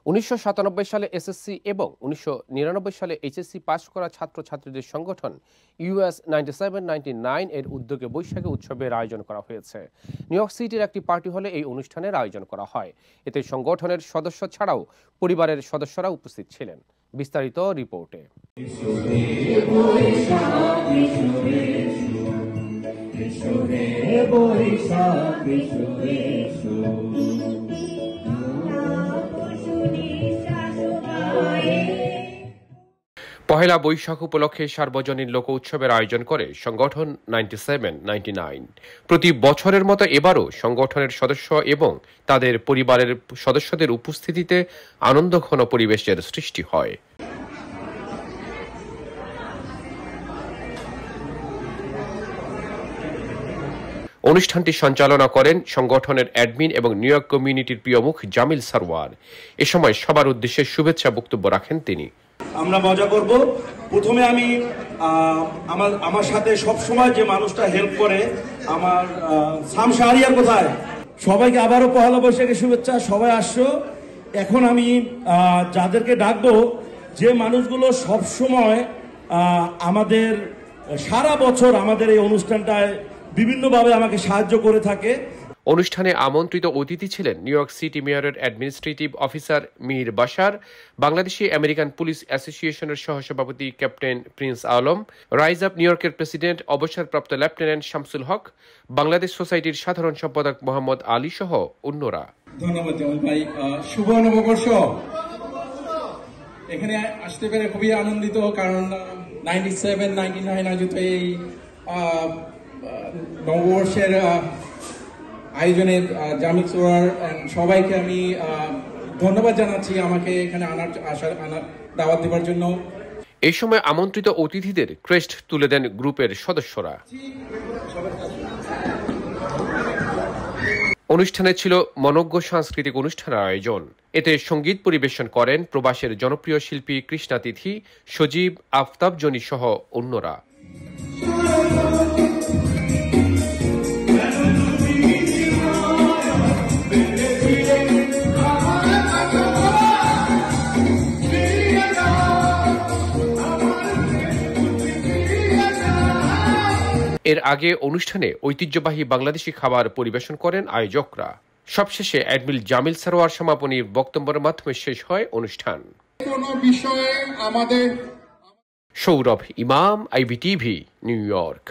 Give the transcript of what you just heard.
1997 সালে এসএসসি এবং 1999 সালে এইচএসসি পাশ করা ছাত্রছাত্রীদের সংগঠন US 9799 এর উদ্যোগে বৈশাখী উৎসবের আয়োজন করা হয়েছে। নিউ ইয়র্ক সিটির একটি পার্টি হলে এই অনুষ্ঠানের আয়োজন করা হয়। এতে সংগঠনের সদস্য ছাড়াও পরিবারের সদস্যরা উপস্থিত ছিলেন। বিস্তারিত রিপোর্টে। পহেলা বৈশাখ উপলক্ষে সার্বজনীন লোক উৎসবের আয়োজন করে সংগঠন 9799। প্রতি বছরের মতো এবারও সংগঠনের সদস্য এবং তাদের পরিবারের সদস্যদের উপস্থিতিতে আনন্দঘন পরিবেশের সৃষ্টি হয়। অনুষ্ঠানটি সঞ্চালনা করেন সংগঠনের অ্যাডমিন এবং নিউ ইয়র্ক কমিউনিটির প্রিয় মুখ জামিল সারওয়ার। এ সময় সবার উদ্দেশ্যে শুভেচ্ছা বক্তব্য রাখেন তিনি। আমরা মজা করব। প্রথমে আমি আমার সাথে সব সময় যে মানুষটা হেল্প করে আমার সাম শাহরিয়ার কোথায়, সবাইকে আবারও পহেলা বৈশাখে শুভেচ্ছা। সবাই আসছো। এখন আমি যাদেরকে ডাকবো, যে মানুষগুলো সব সময় আমাদের সারা বছর আমাদের এই অনুষ্ঠানটায় বিভিন্নভাবে আমাকে সাহায্য করে থাকে। অনুষ্ঠানে আমন্ত্রিত অতিথি ছিলেন নিউ ইয়র্ক সিটি মেয়রের administrative officer Mir Bashar, Bangladeshi American police অ্যাসোসিয়েশনের সহসভাপতি captain Prince Alam, rise up new ইয়র্কের প্রেসিডেন্ট অবসরপ্রাপ্ত লেফটেন্যান্ট শামসুল হক, বাংলাদেশ সোসাইটির সাধারণ সম্পাদক মোহাম্মদ আলী সহ অন্যরা। ধন্যবাদ জামাল ভাই। শুভ নববর্ষ। এখানে আসতে পেরে খুবই আনন্দিত, কারণ 97-99 আয়োজিত এই নববর্ষের আয়োজনের জামিল সারওয়ার সবাইকে আমি ধন্যবাদ জানাচ্ছি আমাকে এখানে আনার দাওয়াত দেওয়ার জন্য। এই সময় আমন্ত্রিত অতিথিদের ক্রেস্ট তুলে দেন গ্রুপের সদস্যরা। অনুষ্ঠানে ছিল মনোজ্ঞ সাংস্কৃতিক অনুষ্ঠানের আয়োজন। এতে সঙ্গীত পরিবেশন করেন প্রবাসের জনপ্রিয় শিল্পী কৃষ্ণা তিথি, সজীব, আফতাব জনি সহ অন্যরা। এর আগে অনুষ্ঠানে ঐতিহ্যবাহী বাংলাদেশি খাবার পরিবেশন করেন আয়োজকরা। সবশেষে অ্যাডমিন জামিল সারওয়ার সমাপনী বক্তব্যের মাধ্যমে শেষ হয় অনুষ্ঠান। সৌরভ ইমাম, IBTV, নিউ ইয়র্ক।